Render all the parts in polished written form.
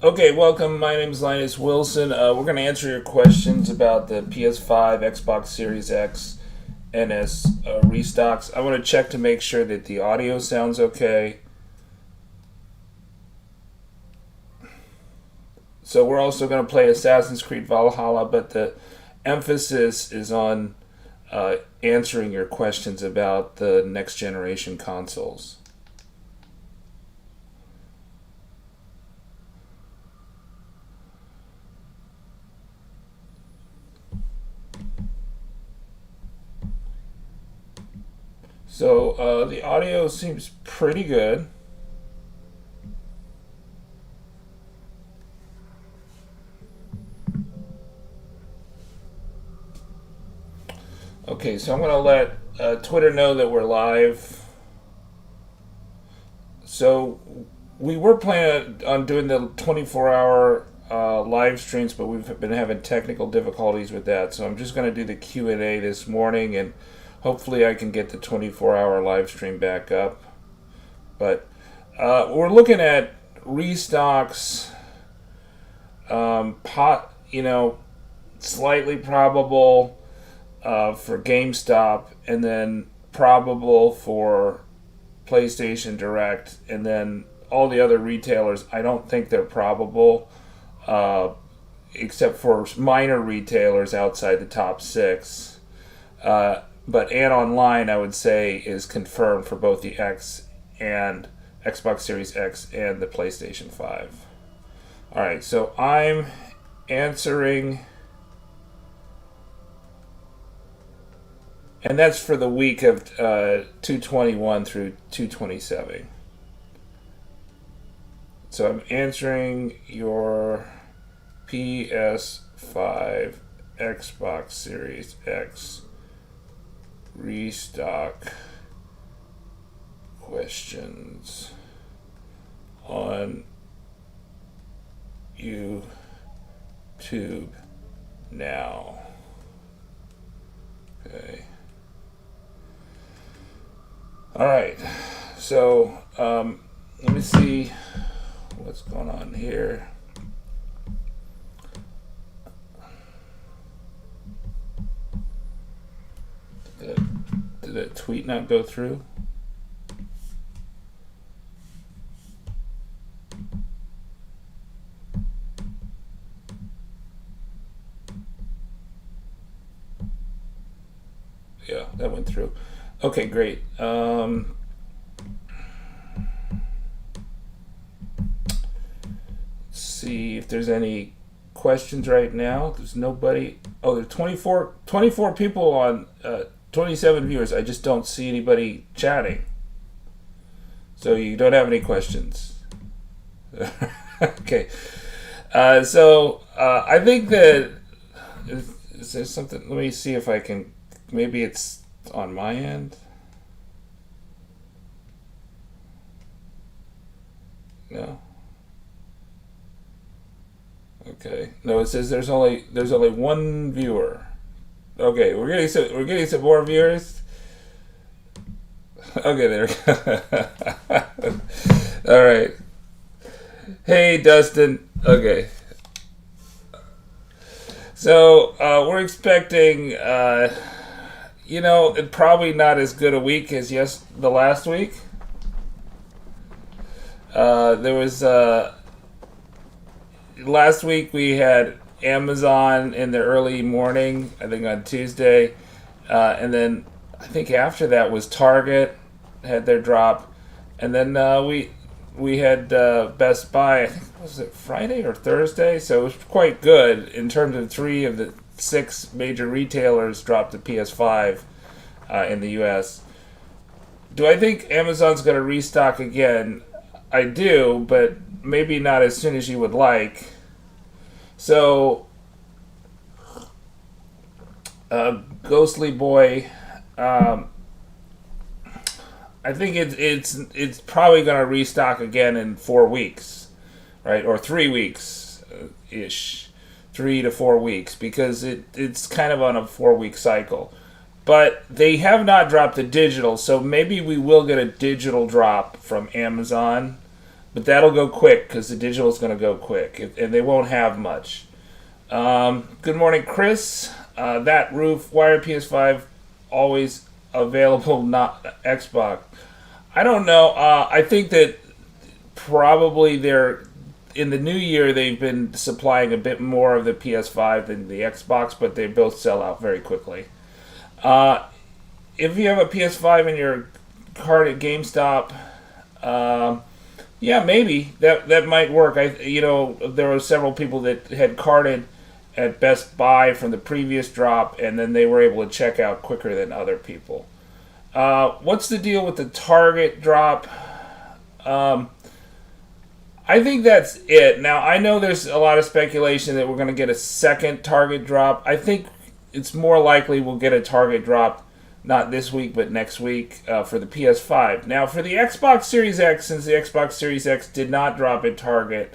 Okay, welcome. My name is Linus Wilson. We're going to answer your questions about the PS5, Xbox Series X, and S restocks. I want to check to make sure that the audio sounds okay. So we're also going to play Assassin's Creed Valhalla, but the emphasis is on answering your questions about the next generation consoles. So the audio seems pretty good. Okay, so I'm going to let Twitter know that we're live. So we were planning on doing the 24-hour live streams, but we've been having technical difficulties with that. So I'm just going to do the Q&A this morning, and hopefully I can get the 24-hour live stream back up. But we're looking at restocks, slightly probable for GameStop, and then probable for PlayStation Direct, and then all the other retailers. I don't think they're probable, except for minor retailers outside the top six. But and online, I would say, is confirmed for both the X and Xbox Series X and the PlayStation 5. All right, so I'm answering, and that's for the week of 221 through 227. So I'm answering your PS5, Xbox Series X restock questions on YouTube now. Okay. All right. So let me see what's going on here. Did a tweet not go through? Yeah, that went through. Okay, great. Let's see if there's any questions right now. There's nobody. Oh, there's 24 people on 27 viewers. I just don't see anybody chatting. So you don't have any questions. Okay. I think that is there something. Let me see if I can. Maybe it's on my end. No. Okay. No, it says there's only one viewer. Okay, we're getting some more viewers. Okay, there we go. All right. Hey, Dustin. Okay. So we're expecting, probably not as good a week as the last week. There was last week we had Amazon in the early morning, I think on Tuesday, and then I think after that was Target had their drop, and then we had Best Buy. I think was it Friday or Thursday, so it was quite good in terms of 3 of the 6 major retailers dropped the PS5 in the U.S. Do I think Amazon's going to restock again? I do, but maybe not as soon as you would like. So, Ghostly Boy, I think it's probably going to restock again in 4 weeks, right? Or 3 weeks ish, 3 to 4 weeks, because it's kind of on a 4-week cycle. But they have not dropped the digital, so maybe we will get a digital drop from Amazon but that'll go quick because the digital is going to go quick, and they won't have much. Good morning, Chris. That roof wired PS5 always available, not Xbox. I don't know. I think that probably they're in the new year they've been supplying a bit more of the PS5 than the Xbox, but they both sell out very quickly. If you have a PS5 in your cart at GameStop, yeah, maybe that might work. There were several people that had carted at Best Buy from the previous drop, and then they were able to check out quicker than other people. What's the deal with the Target drop? I think that's it. Now, I know there's a lot of speculation that we're going to get a second Target drop. I think it's more likely we'll get a Target drop not this week, but next week for the PS5. Now, for the Xbox Series X, since the Xbox Series X did not drop at Target,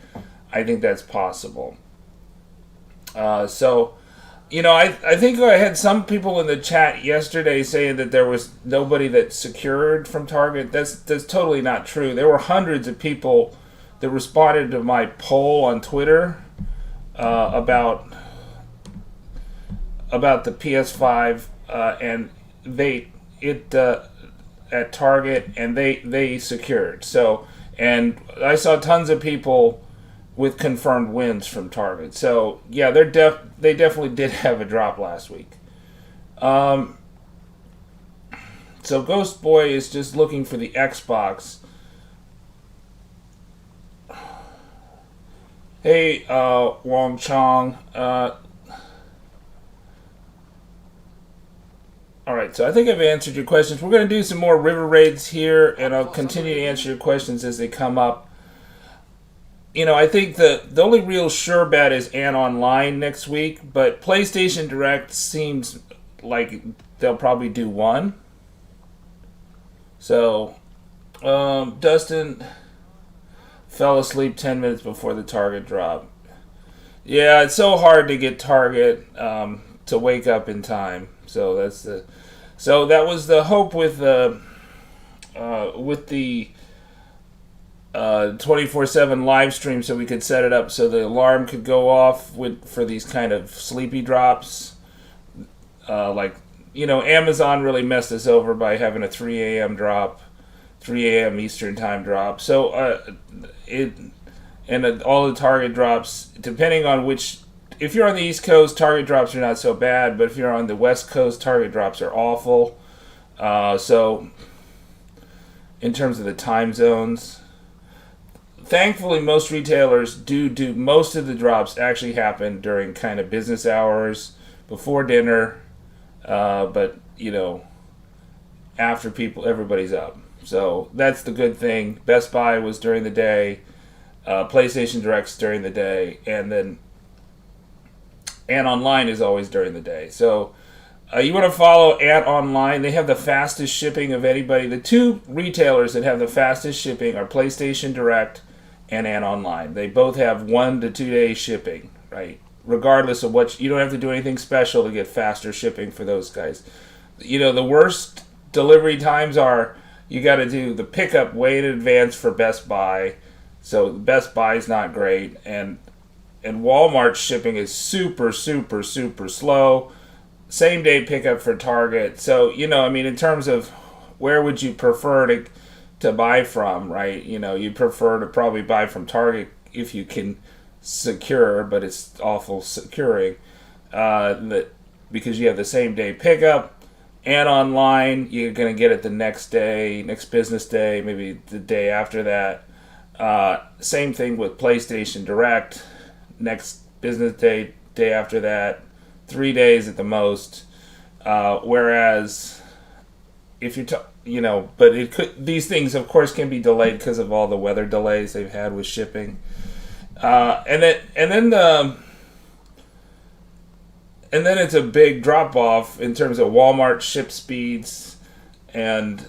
I think that's possible. I think I had some people in the chat yesterday saying that there was nobody that secured from Target. That's totally not true. There were hundreds of people that responded to my poll on Twitter about the PS5 and at Target, and they secured. So, and I saw tons of people with confirmed wins from Target. So yeah, they definitely did have a drop last week. So Ghost Boy is just looking for the Xbox. Hey, Wong Chong. Alright, so I think I've answered your questions. We're going to do some more river raids here, and I'll continue to answer your questions as they come up. I think the only real sure bet is Ant Online next week, but PlayStation Direct seems like they'll probably do one. So, Dustin fell asleep 10 minutes before the Target drop. Yeah, it's so hard to get Target to wake up in time. So that was the hope with the 24/7 live stream, so we could set it up so the alarm could go off for these kind of sleepy drops. Amazon really messed us over by having a 3 a.m. drop, 3 a.m. Eastern time drop. So all the Target drops, depending on which. If you're on the East Coast, Target drops are not so bad, but if you're on the West Coast, Target drops are awful. So, in terms of the time zones, thankfully, most retailers do most of the drops actually happen during kind of business hours, before dinner, but after everybody's up. So that's the good thing. Best Buy was during the day, PlayStation Direct's during the day, and then Ant Online is always during the day. So you want to follow Ant Online. They have the fastest shipping of anybody. The two retailers that have the fastest shipping are PlayStation Direct and Ant Online. They both have 1 to 2 day shipping, right? Regardless of what, you don't have to do anything special to get faster shipping for those guys. The worst delivery times are you got to do the pickup way in advance for Best Buy. So Best Buy is not great, and Walmart's shipping is super, super, super slow. Same day pickup for Target. So, in terms of where would you prefer to buy from, right? You prefer to probably buy from Target if you can secure, but it's awful securing because you have the same day pickup. And online, you're going to get it the next day, next business day, maybe the day after that. Same thing with PlayStation Direct. Next business day after that, 3 days at the most. Whereas, if you're but it could. These things, of course, can be delayed because of all the weather delays they've had with shipping. And then it's a big drop off in terms of Walmart ship speeds, and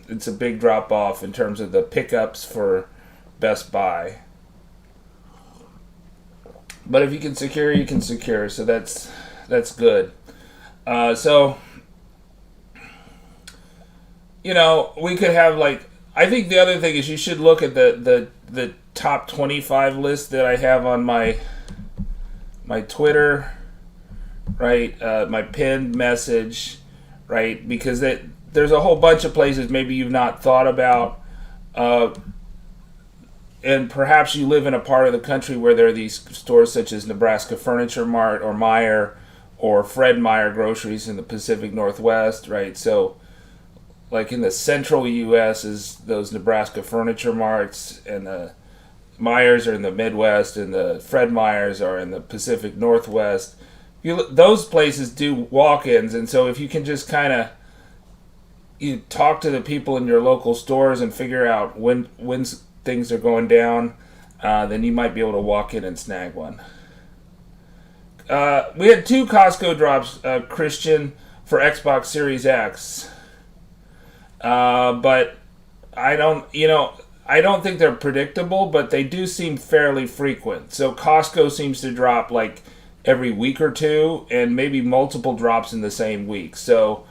it's a big drop off in terms of the pickups for Best Buy. But if you can secure, you can secure. So that's good. We could have I think the other thing is you should look at the top 25 list that I have on my Twitter, right? My pinned message, right? Because there's a whole bunch of places maybe you've not thought about, and perhaps you live in a part of the country where there are these stores such as Nebraska Furniture Mart or Meijer or Fred Meyer Groceries in the Pacific Northwest, right? So, like in the central U.S. is those Nebraska Furniture Marts, and the Myers are in the Midwest, and the Fred Meyers are in the Pacific Northwest. Those places do walk-ins, and so if you can just kind of talk to the people in your local stores and figure out when things are going down, then you might be able to walk in and snag one. We had 2 Costco drops, Christian, for Xbox Series X. But I don't think they're predictable, but they do seem fairly frequent. So Costco seems to drop like every week or two, and maybe multiple drops in the same week. So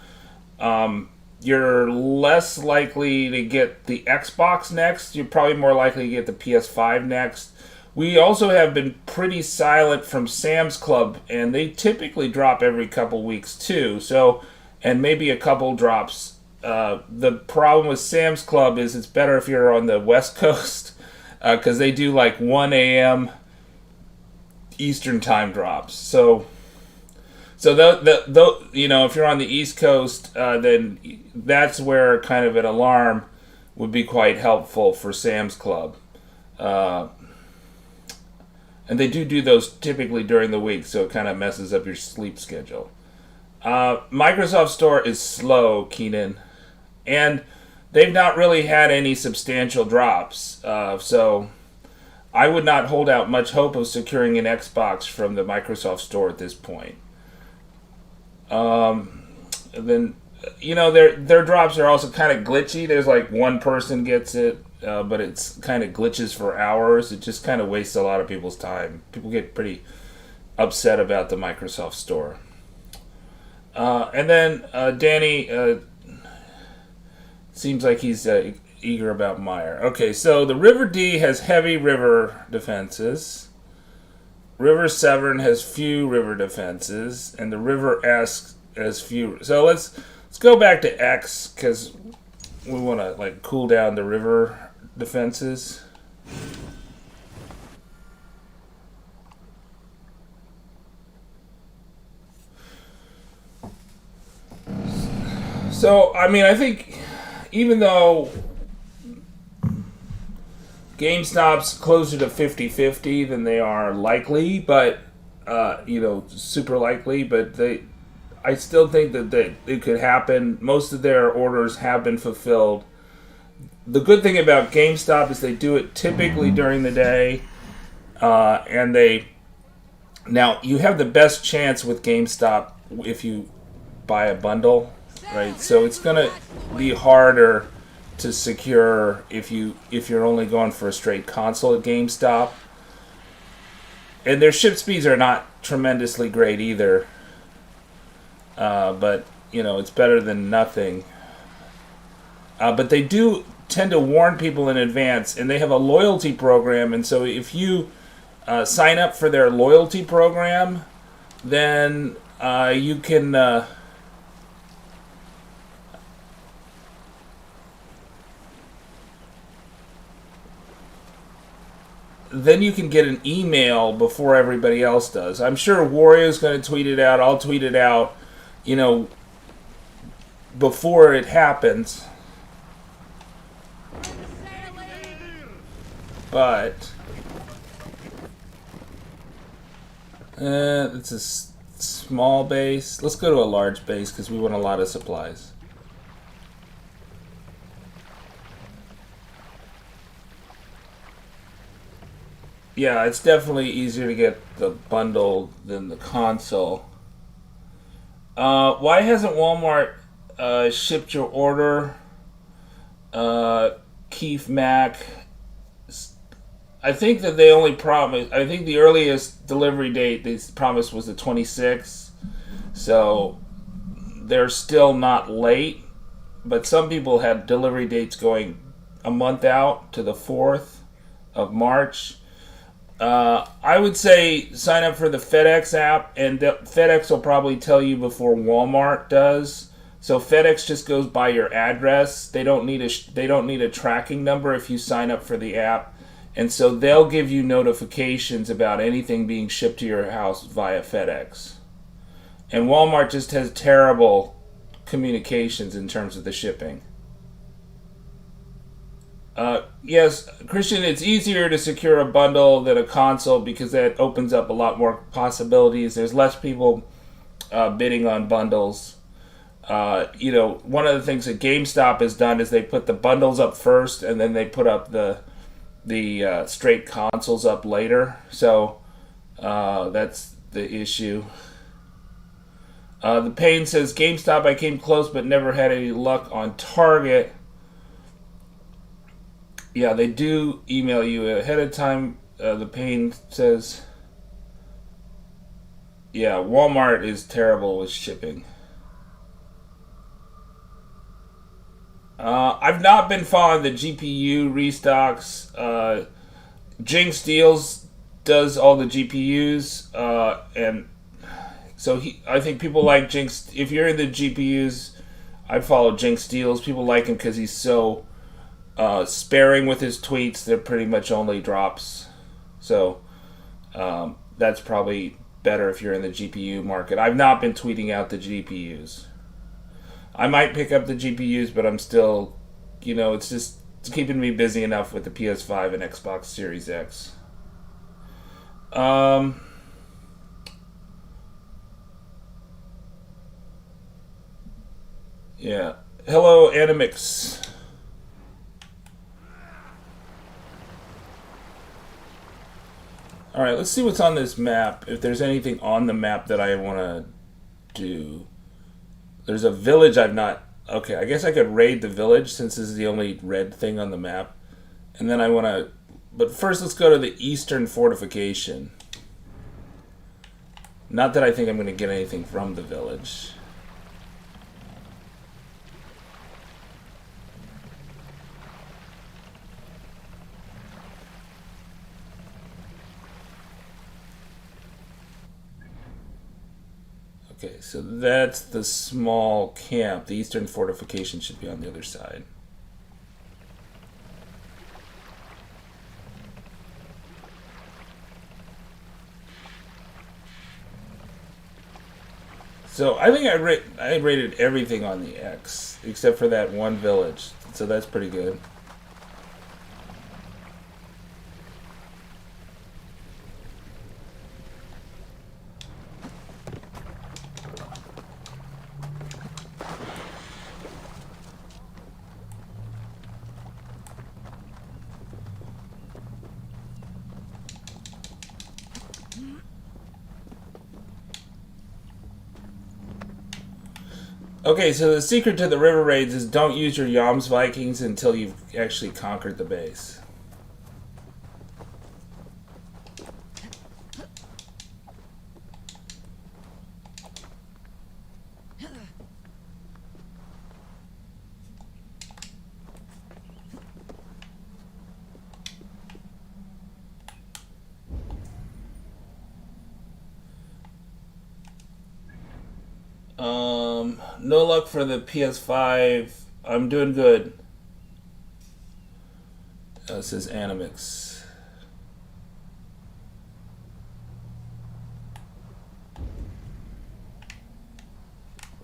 you're less likely to get the Xbox next. You're probably more likely to get the PS5 next. We also have been pretty silent from Sam's Club, and they typically drop every couple weeks too. So, and maybe a couple drops. The problem with Sam's Club is it's better if you're on the West Coast, because they do like 1 a.m. Eastern time drops. So if you're on the East Coast, then that's where kind of an alarm would be quite helpful for Sam's Club. And they do those typically during the week, so it kind of messes up your sleep schedule. Microsoft Store is slow, Keenan. And they've not really had any substantial drops. So I would not hold out much hope of securing an Xbox from the Microsoft Store at this point. Then, their drops are also kind of glitchy. There's like one person gets it, but it's kind of glitches for hours. It just kind of wastes a lot of people's time. People get pretty upset about the Microsoft Store. And then Danny seems like he's eager about Meyer. Okay, so the River D has heavy river defenses. River Severn has few river defenses, and the River S has few. So let's go back to X, because we want to cool down the river defenses. So I think even though GameStop's closer to 50-50 than they are likely, but super likely, but I still think that it could happen. Most of their orders have been fulfilled. The good thing about GameStop is they do it typically during the day, and now you have the best chance with GameStop if you buy a bundle, right? So it's gonna be harder to secure if you're only going for a straight console at GameStop. And their ship speeds are not tremendously great either. But it's better than nothing. But they do tend to warn people in advance, and they have a loyalty program. And so if you sign up for their loyalty program, then you can. Then you can get an email before everybody else does. I'm sure Wario's going to tweet it out. I'll tweet it out, before it happens. But it's a small base. Let's go to a large base because we want a lot of supplies. Yeah, it's definitely easier to get the bundle than the console. Why hasn't Walmart shipped your order? Keith Mack. I think that they only promised. I think the earliest delivery date they promised was the 26th. So they're still not late. But some people had delivery dates going a month out to the 4th of March. I would say sign up for the FedEx app, and FedEx will probably tell you before Walmart does. So FedEx just goes by your address. They don't need a tracking number if you sign up for the app, and so they'll give you notifications about anything being shipped to your house via FedEx. And Walmart just has terrible communications in terms of the shipping. Yes, Christian, it's easier to secure a bundle than a console because that opens up a lot more possibilities. There's less people bidding on bundles. One of the things that GameStop has done is they put the bundles up first, and then they put up the straight consoles up later. So that's the issue. The Pain says, GameStop, I came close but never had any luck on Target. Yeah, they do email you ahead of time. The Pain says, yeah, Walmart is terrible with shipping. I've not been following the GPU restocks. Jinx Deals does all the GPUs, and so I think people like Jinx. If you're in the GPUs, I'd follow Jinx Deals. People like him because he's so sparing with his tweets. They're pretty much only drops. So that's probably better if you're in the GPU market. I've not been tweeting out the GPUs. I might pick up the GPUs, but I'm still, it's keeping me busy enough with the PS5 and Xbox Series X. Yeah. Hello, Animix. Alright, let's see what's on this map. If there's anything on the map that I want to do. There's a village I've not... Okay, I guess I could raid the village since this is the only red thing on the map. And then I want to... But first, let's go to the eastern fortification. Not that I think I'm going to get anything from the village. Okay, so that's the small camp. The eastern fortification should be on the other side. So I think I rated everything on the X except for that one village. So that's pretty good. Okay, so the secret to the river raids is don't use your Yams Vikings until you've actually conquered the base. No luck for the PS5. I'm doing good. This is Animix.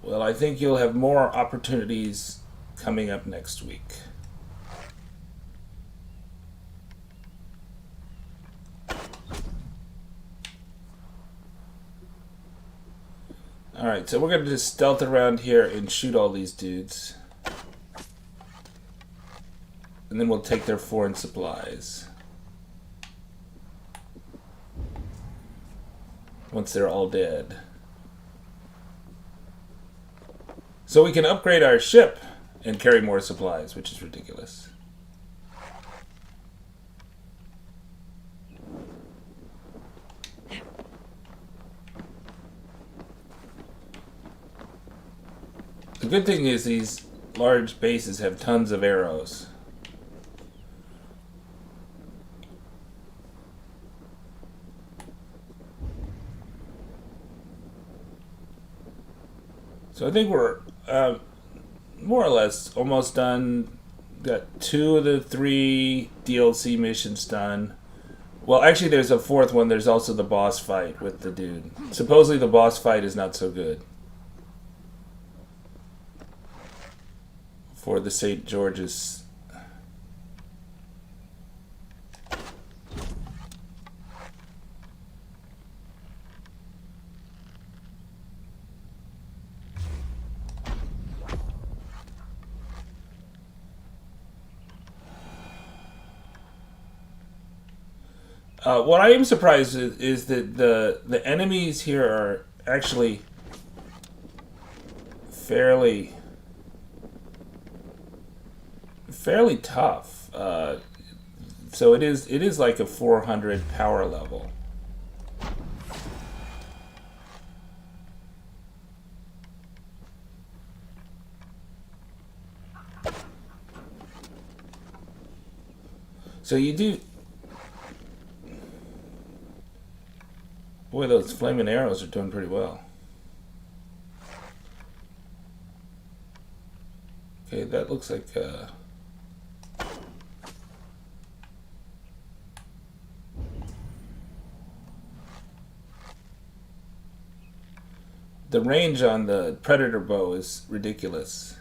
Well, I think you'll have more opportunities coming up next week. Alright, so we're going to just stealth around here and shoot all these dudes. And then we'll take their foreign supplies. Once they're all dead. So we can upgrade our ship and carry more supplies, which is ridiculous. The good thing is these large bases have tons of arrows. So I think we're more or less almost done. Got 2 of the 3 DLC missions done. Well, actually, there's a 4th one. There's also the boss fight with the dude. Supposedly, the boss fight is not so good. For the St. George's. What I am surprised is that the enemies here are actually fairly tough. So it is like a 400 power level. So you do. Boy, those flaming arrows are doing pretty well. Okay, that looks like the range on the Predator bow is ridiculous.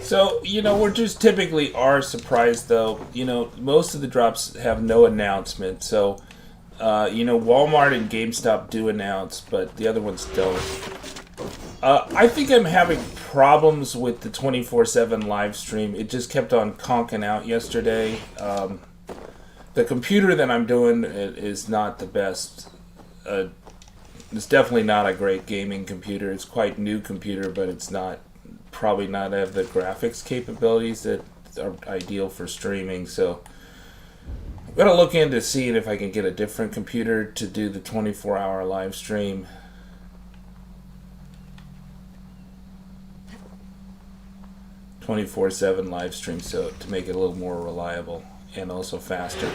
So, we're just typically are surprised, though. Most of the drops have no announcement. So, Walmart and GameStop do announce, but the other ones don't. I think I'm having problems with the 24/7 live stream. It just kept on conking out yesterday. The computer that I'm doing is not the best. It's definitely not a great gaming computer. It's quite new computer, but it's probably not have the graphics capabilities that are ideal for streaming. So I'm going to look into seeing if I can get a different computer to do the 24-hour live stream. (24/7) live stream, so to make it a little more reliable and also faster.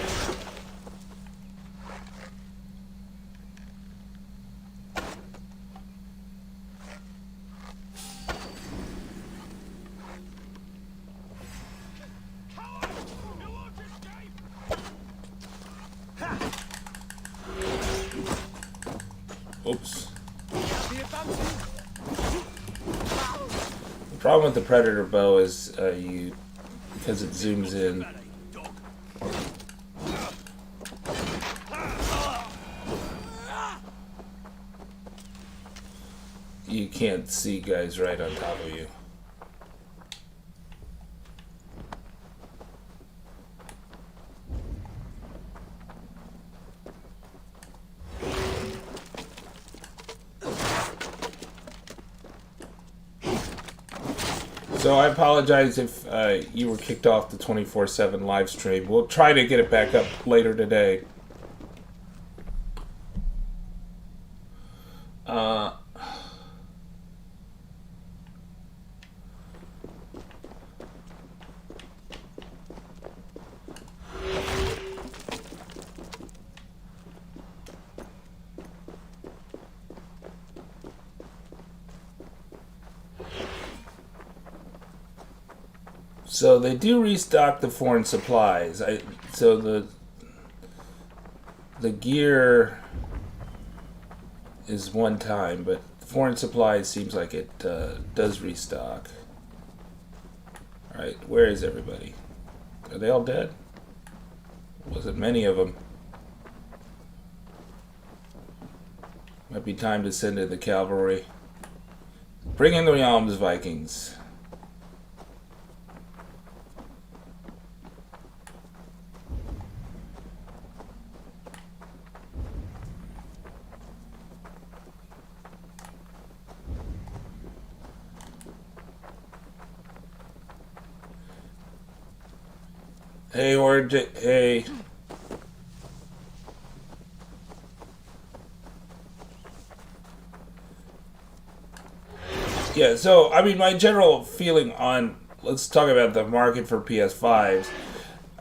Oops. The problem with the Predator bow is because it zooms in. You can't see guys right on top of you. So I apologize if you were kicked off the 24/7 live stream. We'll try to get it back up later today. So they do restock the foreign supplies. So the gear is one time, but foreign supplies seems like it does restock. All right, where is everybody? Are they all dead? Wasn't many of them. Might be time to send in the cavalry. Bring in the Yalms, Vikings. Hey, hey. Yeah, so, I mean, my general feeling on, let's talk about the market for PS5s.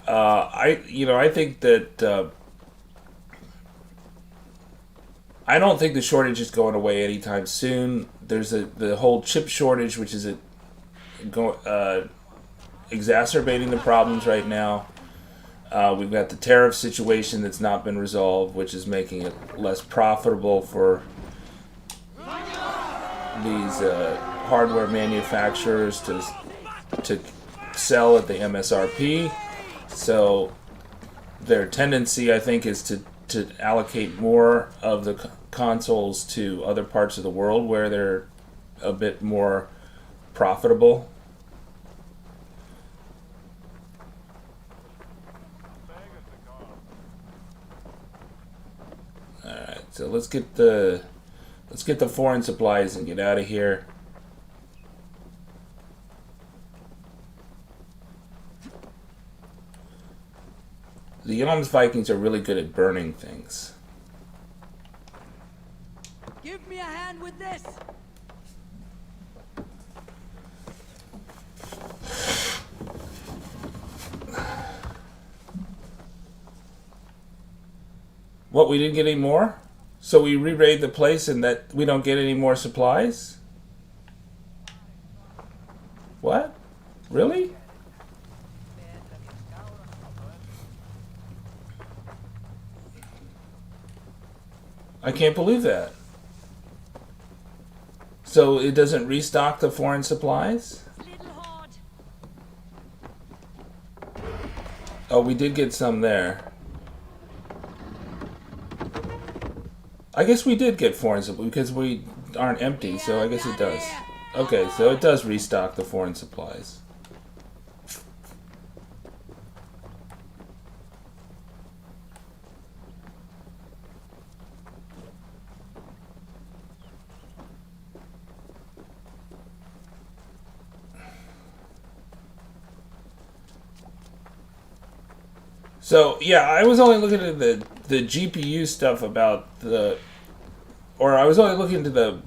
I think that, I don't think the shortage is going away anytime soon. There's the whole chip shortage, which is exacerbating the problems right now. We've got the tariff situation that's not been resolved, which is making it less profitable for these hardware manufacturers to sell at the MSRP. So their tendency, I think, is to allocate more of the consoles to other parts of the world where they're a bit more profitable. All right, so let's get the foreign supplies and get out of here. The Yams Vikings are really good at burning things. Give me a hand with this. What, we didn't get any more? So we re-raid the place and that we don't get any more supplies? What? Really? I can't believe that. So it doesn't restock the foreign supplies? Oh, we did get some there. I guess we did get foreign supplies because we aren't empty, so I guess it does. Okay, so it does restock the foreign supplies. So yeah, I was only looking at the GPU stuff about I was only looking into the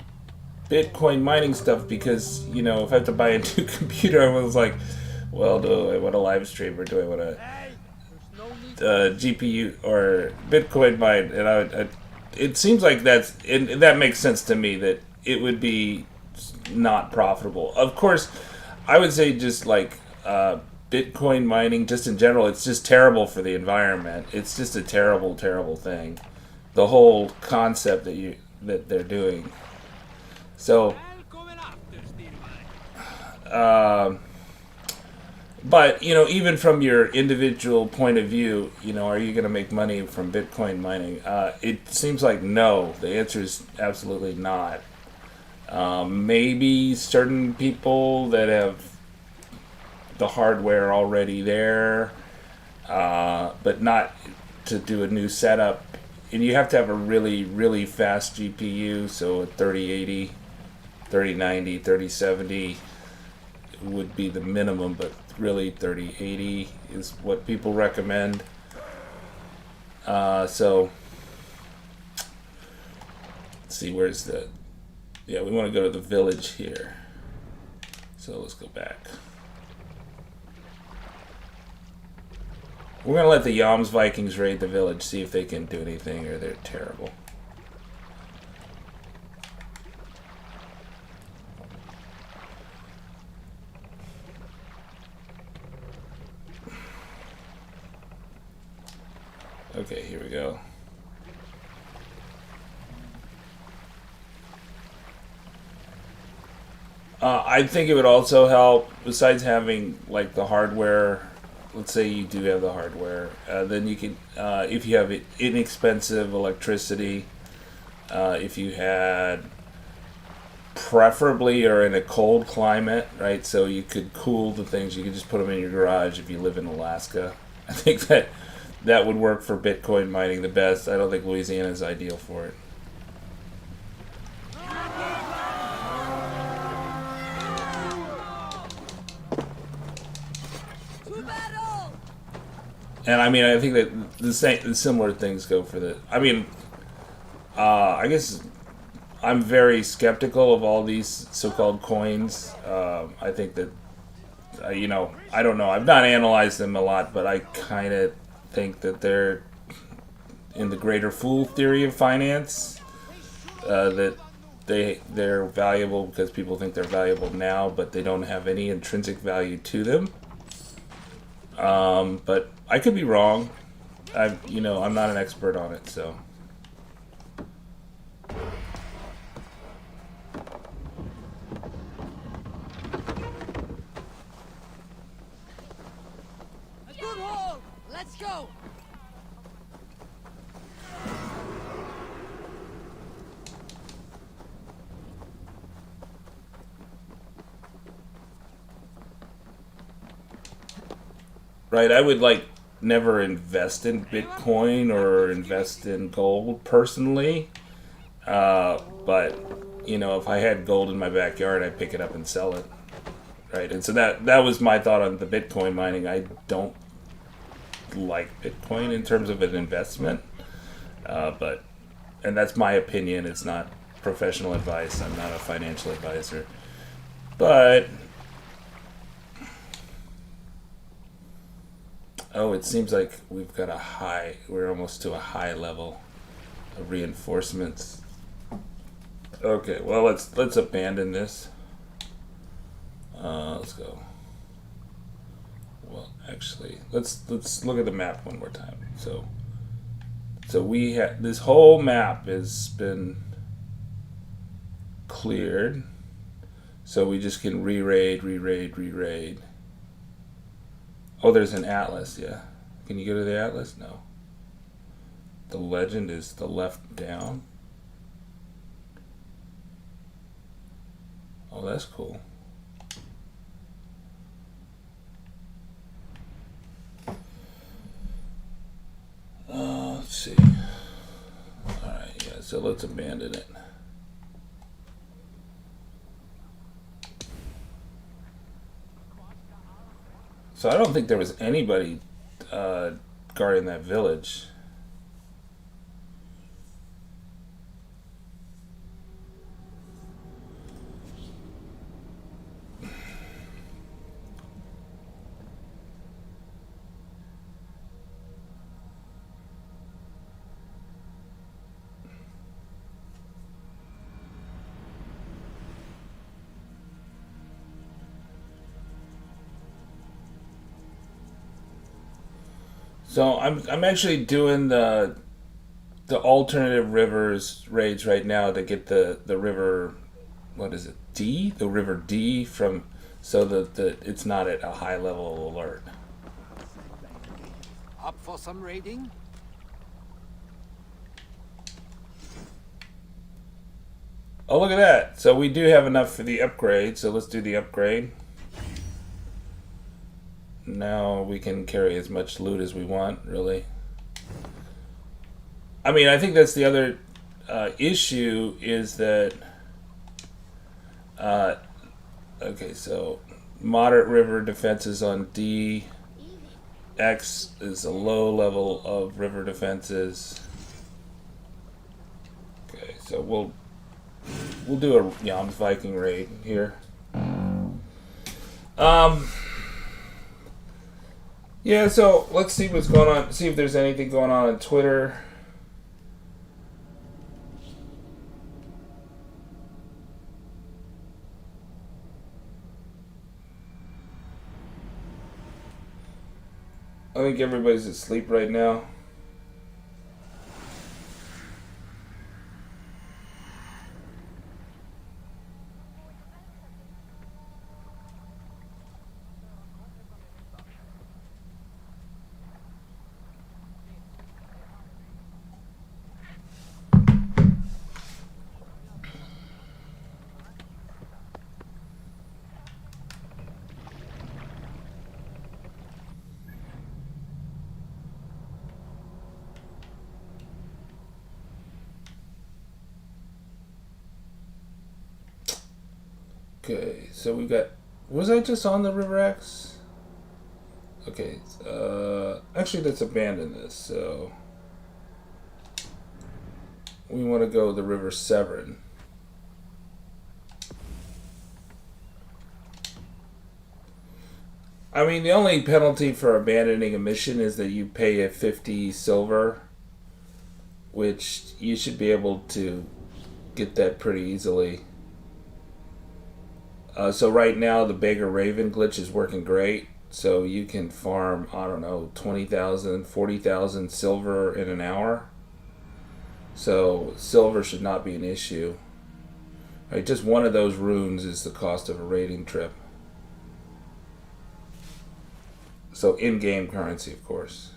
Bitcoin mining stuff because, if I have to buy a new computer, I was like, well, do I want a live stream or do I want a GPU or Bitcoin mine? And it seems like that makes sense to me that it would be not profitable. Of course, I would say just like Bitcoin mining, just in general, it's just terrible for the environment. It's just a terrible, terrible thing. The whole concept that they're doing. So, but even from your individual point of view, are you going to make money from Bitcoin mining? It seems like no. The answer is absolutely not. Maybe certain people that have the hardware already there, but not to do a new setup. And you have to have a really, really fast GPU, so a 3080, 3090, 3070 would be the minimum, but really 3080 is what people recommend. So, let's see, where's we want to go to the village here. So let's go back. We're going to let the Yams Vikings raid the village, see if they can do anything, or they're terrible. Okay, here we go. I think it would also help, besides having like the hardware. Let's say you do have the hardware, then you can, if you have inexpensive electricity, if you had, preferably, or in a cold climate, right? So you could cool the things. You could just put them in your garage if you live in Alaska. I think that would work for Bitcoin mining the best. I don't think Louisiana is ideal for it. And I mean, I think that the similar things go for the. I mean, I guess I'm very skeptical of all these so-called coins. I think that, I don't know. I've not analyzed them a lot, but I kind of think that they're in the greater fool theory of finance. That they're valuable because people think they're valuable now, but they don't have any intrinsic value to them. But I could be wrong. I'm not an expert on it, so. A good haul. Let's go. Right, I would never invest in Bitcoin or invest in gold personally. But if I had gold in my backyard, I'd pick it up and sell it. Right, and so that was my thought on the Bitcoin mining. I don't like Bitcoin in terms of an investment, and that's my opinion. It's not professional advice. I'm not a financial advisor, but. Oh, it seems like we're almost to a high level of reinforcements. Okay, well let's abandon this. Let's go. Well, actually, let's look at the map one more time. So we had this whole map has been cleared. So we just can re-raid. Oh, there's an atlas, yeah. Can you go to the atlas? No. The legend is the left down. Oh, that's cool. Let's see. Alright, yeah, so let's abandon it. So I don't think there was anybody guarding that village. So I'm actually doing the alternative rivers raids right now to get the river, what is it, D? The river D from, so that it's not at a high level alert. Up for some raiding? Oh, look at that. So we do have enough for the upgrade, so let's do the upgrade. Now we can carry as much loot as we want, really. I mean, I think that's the other issue is that... okay, so moderate river defenses on D. X is a low level of river defenses. Okay, so we'll do a Yams Viking raid here. Yeah, so let's see what's going on. See if there's anything going on Twitter. I think everybody's asleep right now. Okay, so we got... Was I just on the River X? Okay, actually let's abandon this. So we want to go the River Severn. I mean, the only penalty for abandoning a mission is that you pay a 50 silver, which you should be able to get that pretty easily. So right now the Beggar Raven glitch is working great. So you can farm, I don't know, 20,000, 40,000 silver in an hour. So silver should not be an issue. Right, just one of those runes is the cost of a raiding trip. So in-game currency, of course.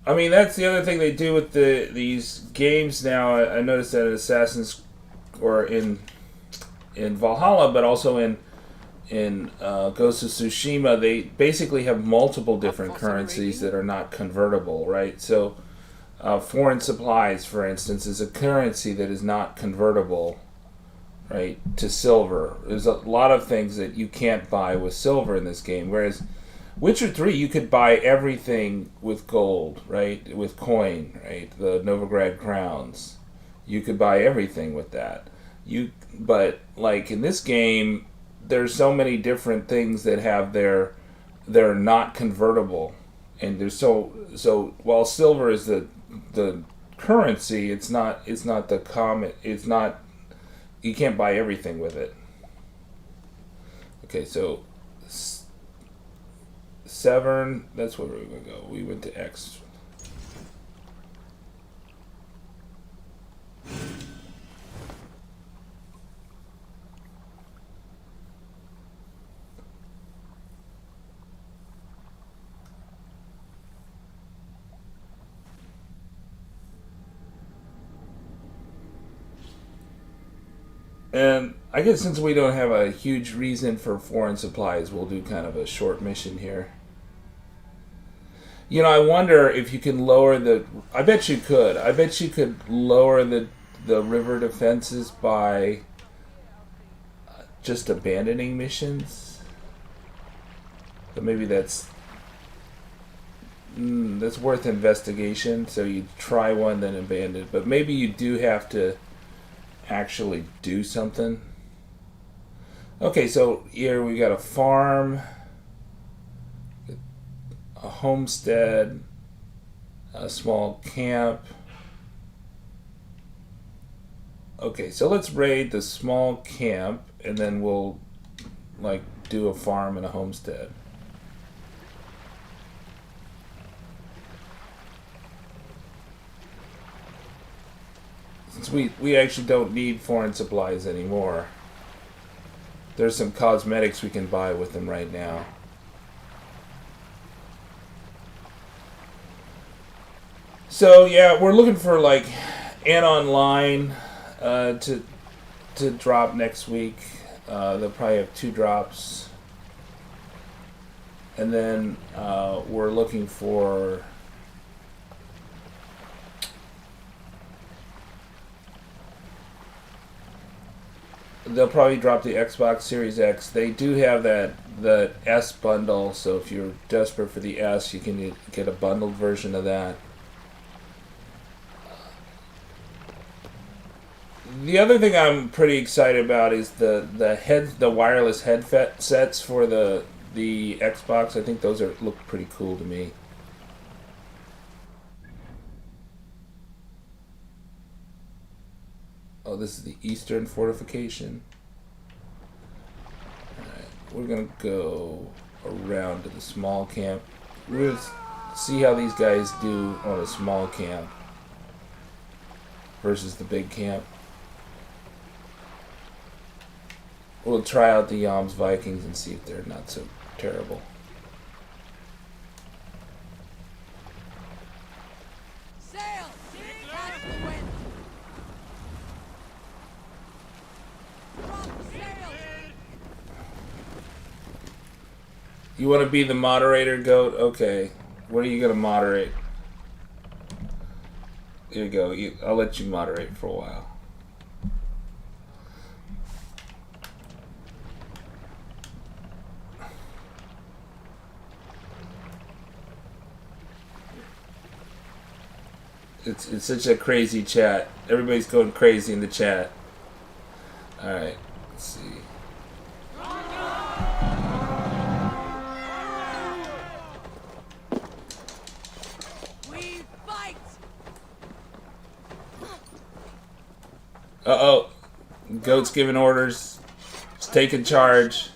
I mean, that's the other thing they do with these games now. I noticed that in Assassin's, or in Valhalla, but also in Ghost of Tsushima, they basically have multiple different currencies that are not convertible, right? So foreign supplies, for instance, is a currency that is not convertible, right, to silver. There's a lot of things that you can't buy with silver in this game, whereas Witcher 3, you could buy everything with gold, right, with coin, right, the Novigrad crowns. You could buy everything with that. But like in this game, there's so many different things that have they're not convertible, and there's so while silver is the currency, it's not the common. It's not, you can't buy everything with it. Okay, so Severn, that's where we're gonna go. We went to X. And I guess since we don't have a huge reason for foreign supplies, we'll do kind of a short mission here. You know, I wonder if you can lower the... I bet you could. I bet you could lower the river defenses by just abandoning missions. But maybe that's worth investigation. So you try one, then abandon. But maybe you do have to actually do something. Okay, so here we got a farm, a homestead, a small camp. Okay, so let's raid the small camp, and then we'll like do a farm and a homestead. Since we actually don't need foreign supplies anymore, there's some cosmetics we can buy with them right now. So yeah, we're looking for like an online to drop next week. They'll probably have 2 drops, and then we're looking for they'll probably drop the Xbox Series X. They do have the S bundle, so if you're desperate for the S, you can get a bundled version of that. The other thing I'm pretty excited about is the wireless headsets for the Xbox. I think those look pretty cool to me. Oh, this is the Eastern Fortification. Alright, we're gonna go around to the small camp. We're gonna see how these guys do on a small camp versus the big camp. We'll try out the Yams Vikings and see if they're not so terrible. Sail! Catch the wind! Drop sail! You want to be the moderator, Goat? Okay. What are you going to moderate? Here you go. I'll let you moderate for a while. It's such a crazy chat. Everybody's going crazy in the chat. All right, let's see. We fight. Uh-oh. Goat's giving orders. He's taking charge.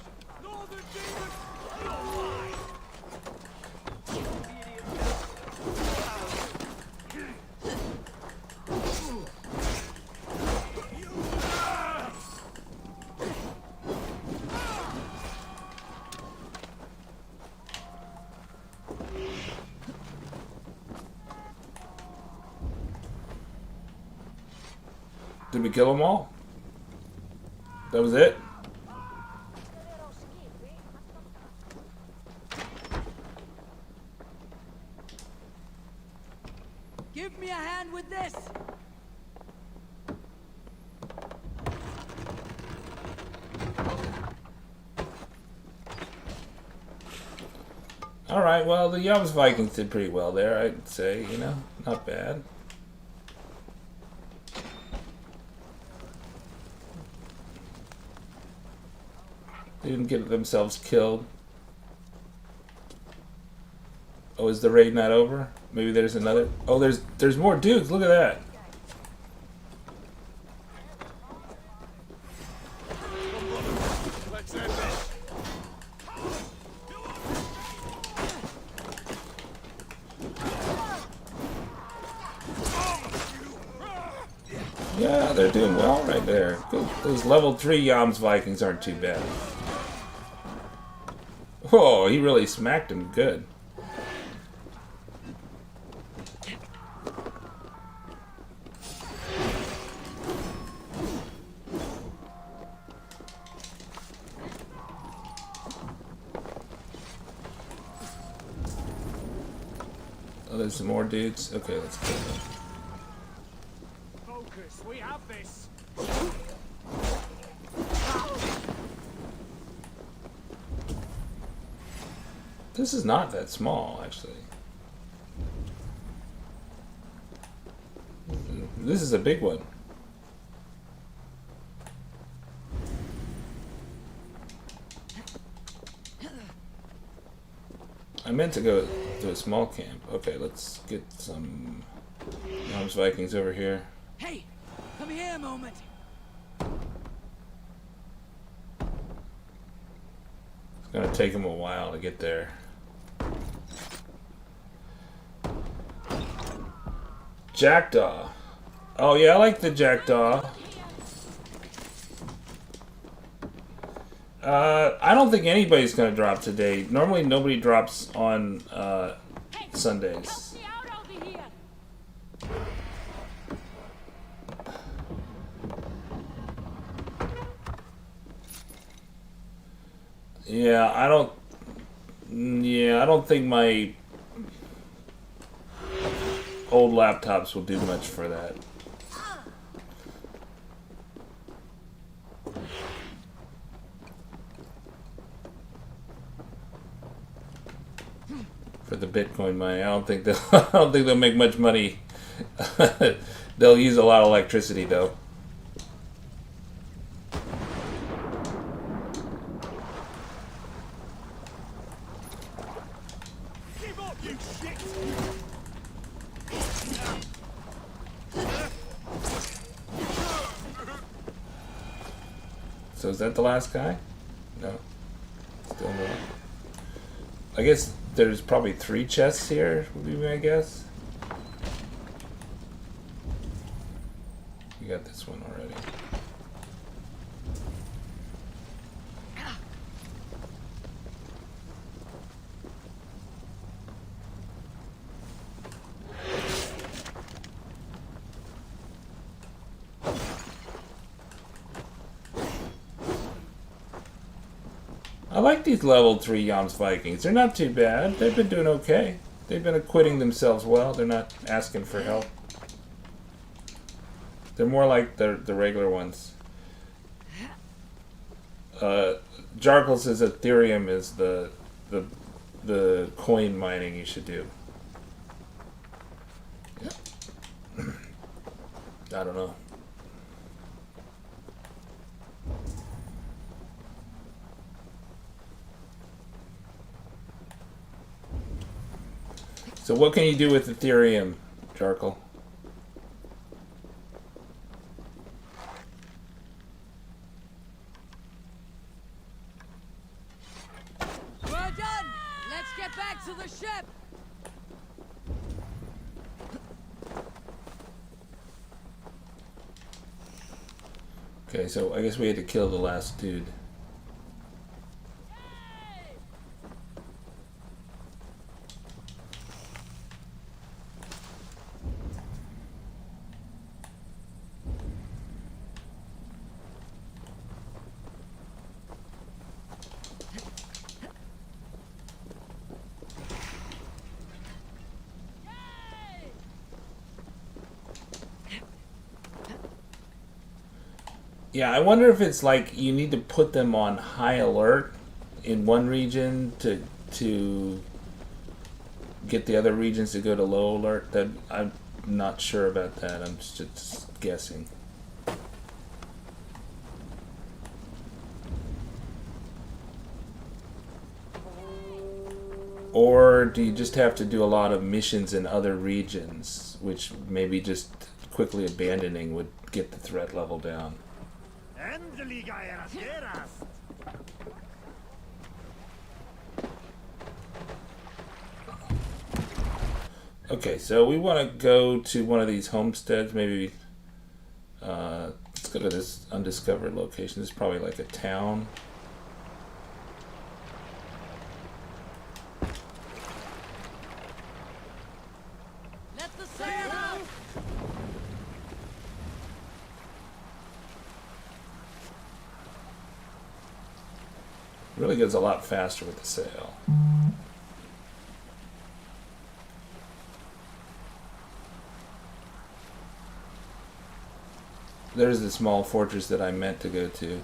Did we kill them all? That was it? Give me a hand with this. Alright, well, the Yums Vikings did pretty well there, I'd say, you know? Not bad. They didn't get themselves killed. Oh, is the raid not over? Maybe there's another. Oh, there's more dudes. Look at that. Yeah, they're doing well right there. Those level 3 Yams Vikings aren't too bad. Oh, he really smacked him good. Oh, there's some more dudes. Okay, let's kill them. Focus, we have this. This is not that small, actually. This is a big one. I meant to go to a small camp. Okay, let's get some Yams Vikings over here. Hey, come here a moment. It's gonna take them a while to get there. Jackdaw. Oh yeah, I like the Jackdaw. I don't think anybody's gonna drop today. Normally nobody drops on Sundays. Yeah, I don't think my old laptops will do much for that. For the Bitcoin money, I don't think they'll make much money. They'll use a lot of electricity though. Give up, you shit! So is that the last guy? No. Still more. I guess there's probably 3 chests here, would be my guess. You got this one already. I like these level 3 Yams Vikings. They're not too bad. They've been doing okay. They've been acquitting themselves well. They're not asking for help. They're more like the regular ones. Jarkle says Ethereum is the coin mining you should do. I don't know. So what can you do with Ethereum, Jarkle? We're done! Let's get back to the ship! Okay, so I guess we had to kill the last dude. Yeah, I wonder if it's like you need to put them on high alert in one region to get the other regions to go to low alert. That I'm not sure about that. I'm just guessing. Or do you just have to do a lot of missions in other regions, which maybe just quickly abandoning would get the threat level down? Okay, so we want to go to one of these homesteads. Maybe let's go to this undiscovered location. This is probably like a town. Let the sail out! Really goes a lot faster with the sail. There's the small fortress that I meant to go to.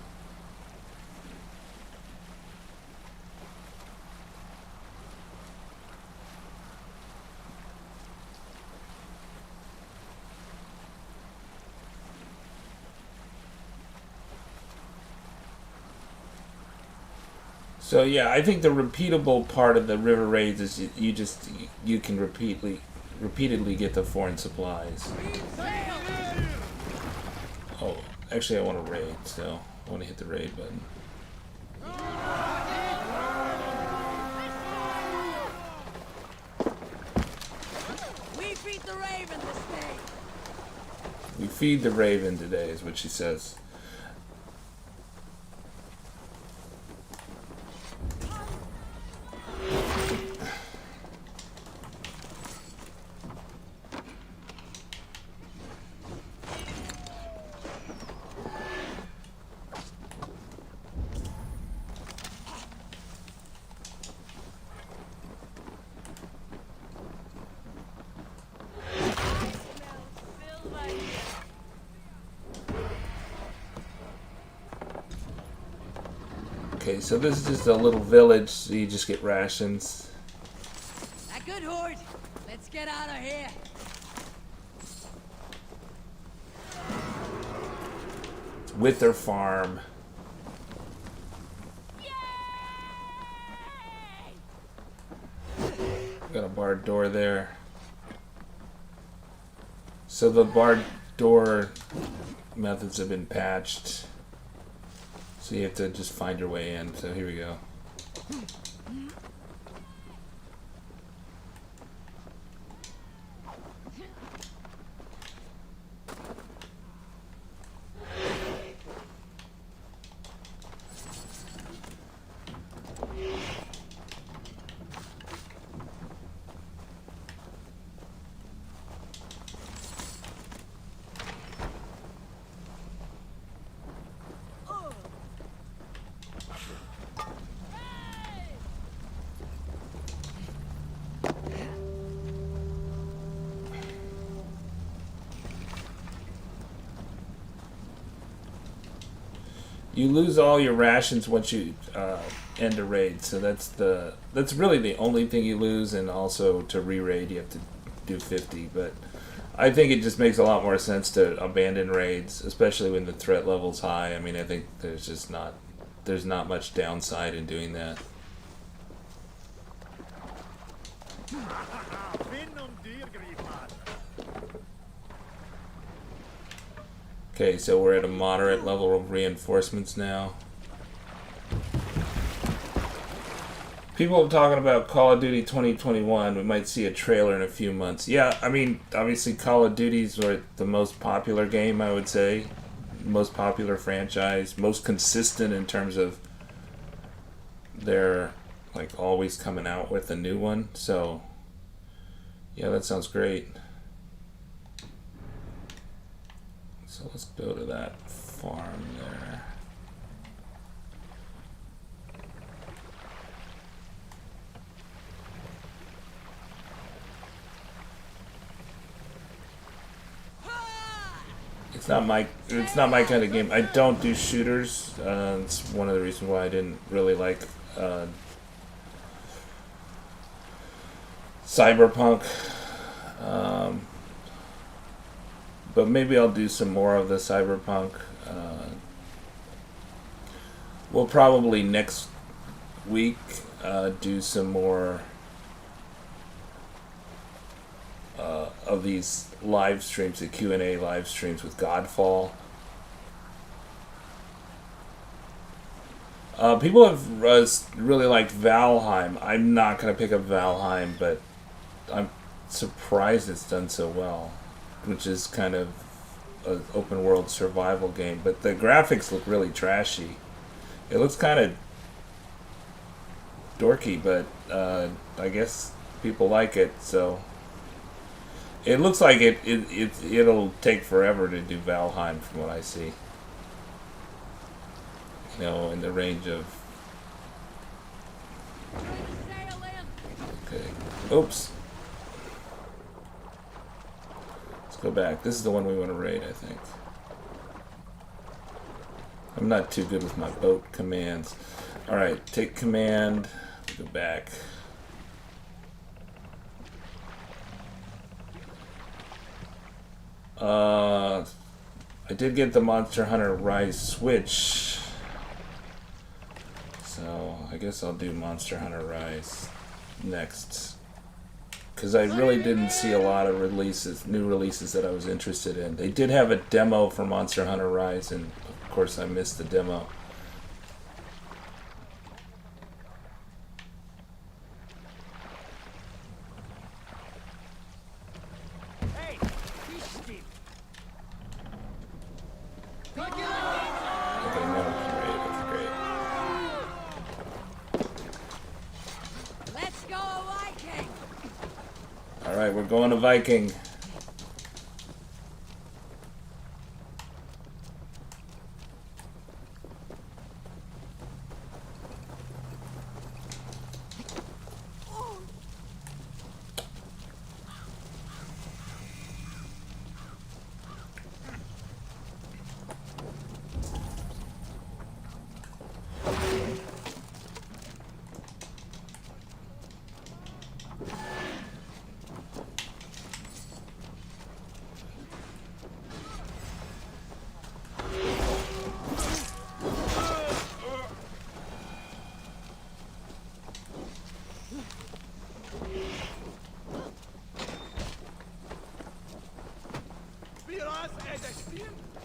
So yeah, I think the repeatable part of the river raids is you can repeatedly get the foreign supplies. Oh, actually I want to raid, so I want to hit the raid button. We feed the raven this day! We feed the raven today, is what she says. Okay, so this is just a little village, so you just get rations. That good, Horde? Let's get out of here! It's Wither Farm. Got a barred door there. So the barred door methods have been patched. So you have to just find your way in. So here we go. You lose all your rations once you end a raid, so that's really the only thing you lose, and also to re-raid you have to do 50. But I think it just makes a lot more sense to abandon raids, especially when the threat level's high. I mean, I think there's not much downside in doing that. Okay, so we're at a moderate level of reinforcements now. People are talking about Call of Duty 2021. We might see a trailer in a few months. Yeah, I mean, obviously Call of Duty's the most popular game, I would say. Most popular franchise. Most consistent in terms of they're like always coming out with a new one. So, yeah, that sounds great. So let's go to that farm there. It's not my kind of game. I don't do shooters. It's one of the reasons why I didn't really like Cyberpunk. But maybe I'll do some more of the Cyberpunk. We'll probably next week do some more of these live streams, the Q&A live streams with Godfall. People have really liked Valheim. I'm not going to pick up Valheim, but I'm surprised it's done so well, which is kind of an open world survival game. But the graphics look really trashy. It looks kind of dorky, but I guess people like it, so... It looks like it'll take forever to do Valheim from what I see. You know, in the range of... Okay. Oops. Let's go back. This is the one we want to raid, I think. I'm not too good with my boat commands. Alright, take command. Go back. I did get the Monster Hunter Rise Switch, so I guess I'll do Monster Hunter Rise next, because I really didn't see a lot of new releases that I was interested in. They did have a demo for Monster Hunter Rise, and of course I missed the demo. We're going to Viking.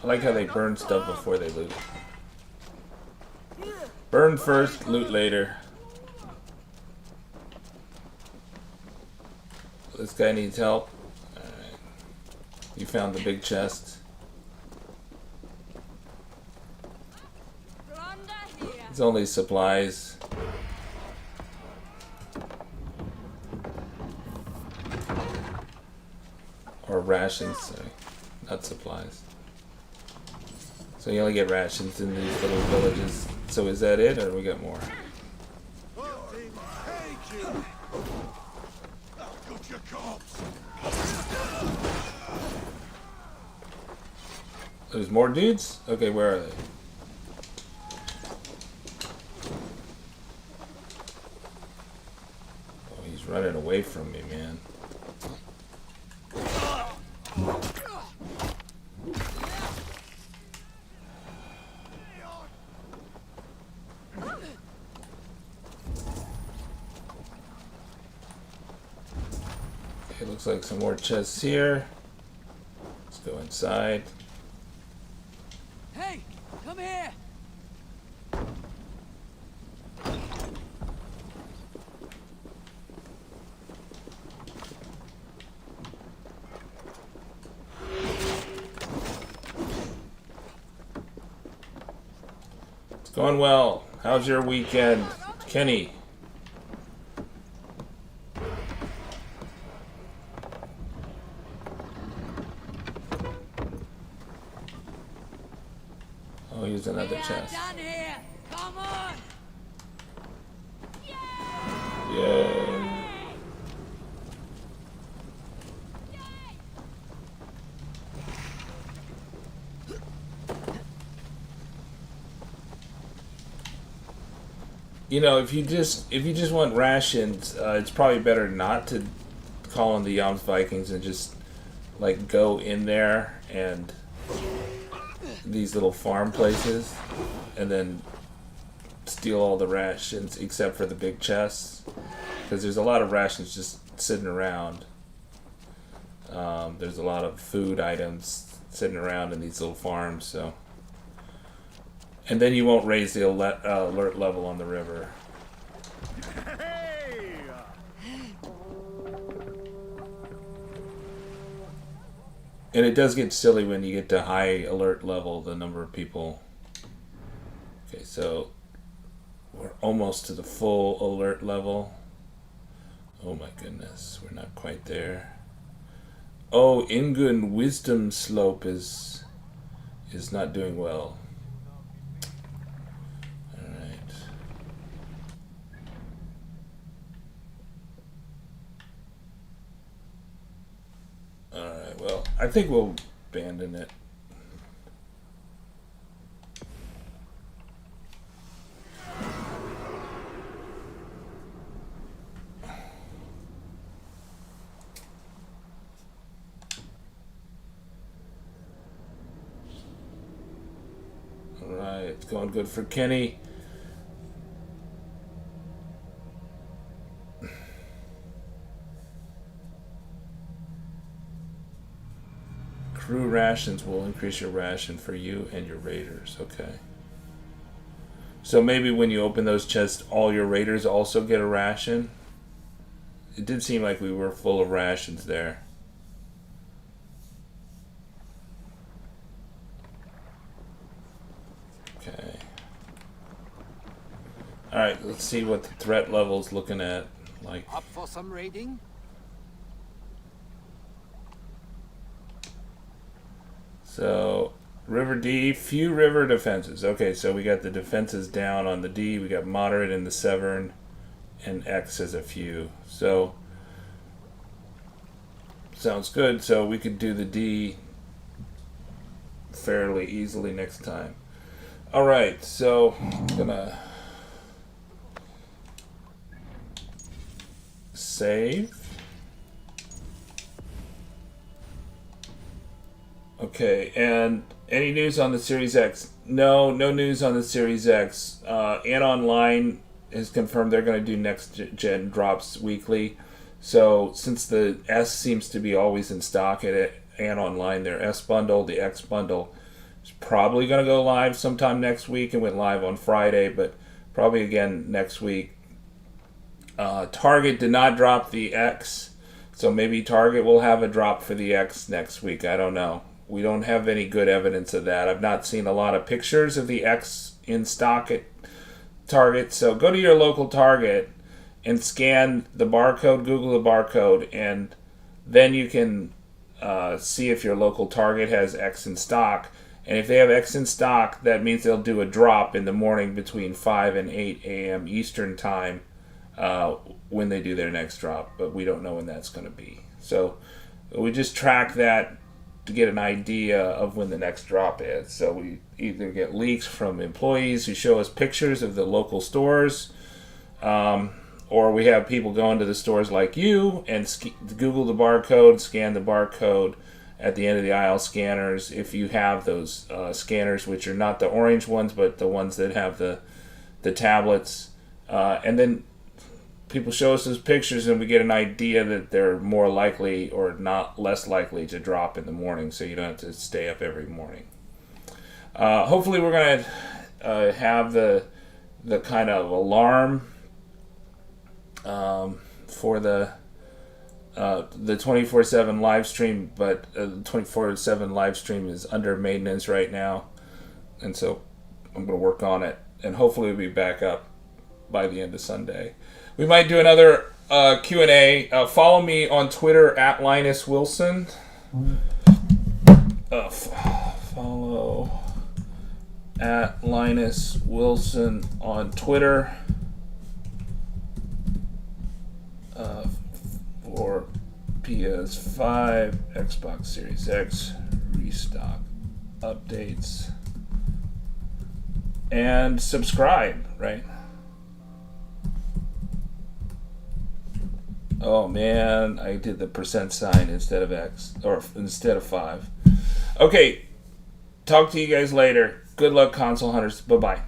I like how they burn stuff before they loot. Burn first, loot later. This guy needs help. Alright. You found the big chest. It's only supplies. Or rations, sorry. Not supplies. So you only get rations in these little villages. So is that it, or we got more? There's more dudes? Okay, where are they? Oh, he's running away from me, man. It looks like some more chests here. Let's go inside. Hey, come here. It's going well. How's your weekend, Kenny? Oh, here's another We are chest. done here. Come on. Yay. You know, if you just want rations, it's probably better not to call on the Yams Vikings and just like go in there and these little farm places and then steal all the rations except for the big chests, because there's a lot of rations just sitting around. There's a lot of food items sitting around in these little farms, so. And then you won't raise the alert level on the river. Hey! And it does get silly when you get to high alert level, the number of people. Okay, so we're almost to the full alert level. Oh my goodness, we're not quite there. Oh, Ingun Wisdom Slope is not doing well. Alright, well, I think we'll abandon it. Alright, it's going good for Kenny. Crew rations will increase your ration for you and your raiders. Okay. So maybe when you open those chests, all your raiders also get a ration? It did seem like we were full of rations there. Okay. Alright, let's see what the threat level's looking at. Like, Up for some raiding? so, River D, few river defenses. Okay, so we got the defenses down on the D, we got moderate in the Severn, and X as a few. So, sounds good. So we could do the D fairly easily next time. Alright, so I'm gonna save. Okay, and any news on the Series X? No news on the Series X. And Online has confirmed they're going to do next gen drops weekly. So since the S seems to be always in stock at And Online, their S bundle, the X bundle, is probably going to go live sometime next week. It went live on Friday, but probably again next week. Target did not drop the X, so maybe Target will have a drop for the X next week. I don't know. We don't have any good evidence of that. I've not seen a lot of pictures of the X in stock at Target. So go to your local Target and scan the barcode, Google the barcode, and then you can see if your local Target has X in stock. And if they have X in stock, that means they'll do a drop in the morning between 5 and 8 a.m. Eastern Time when they do their next drop. But we don't know when that's going to be. So we just track that to get an idea of when the next drop is. So we either get leaks from employees who show us pictures of the local stores, or we have people going to the stores like you and Google the barcode, scan the barcode at the end of the aisle scanners if you have those scanners, which are not the orange ones but the ones that have the tablets, and then people show us those pictures and we get an idea that they're more likely or not less likely to drop in the morning, so you don't have to stay up every morning. Hopefully we're going to have the kind of alarm for the 24/7 live stream, but the 24/7 live stream is under maintenance right now, and so I'm going to work on it, and hopefully we'll be back up by the end of Sunday. We might do another Q&A. Follow me on Twitter at Linus Wilson. Follow at Linus Wilson on Twitter for PS5, Xbox Series X, restock updates, and subscribe, right? Oh man, I did the % sign instead of X, or instead of 5. Okay, talk to you guys later. Good luck, console hunters. Bye-bye.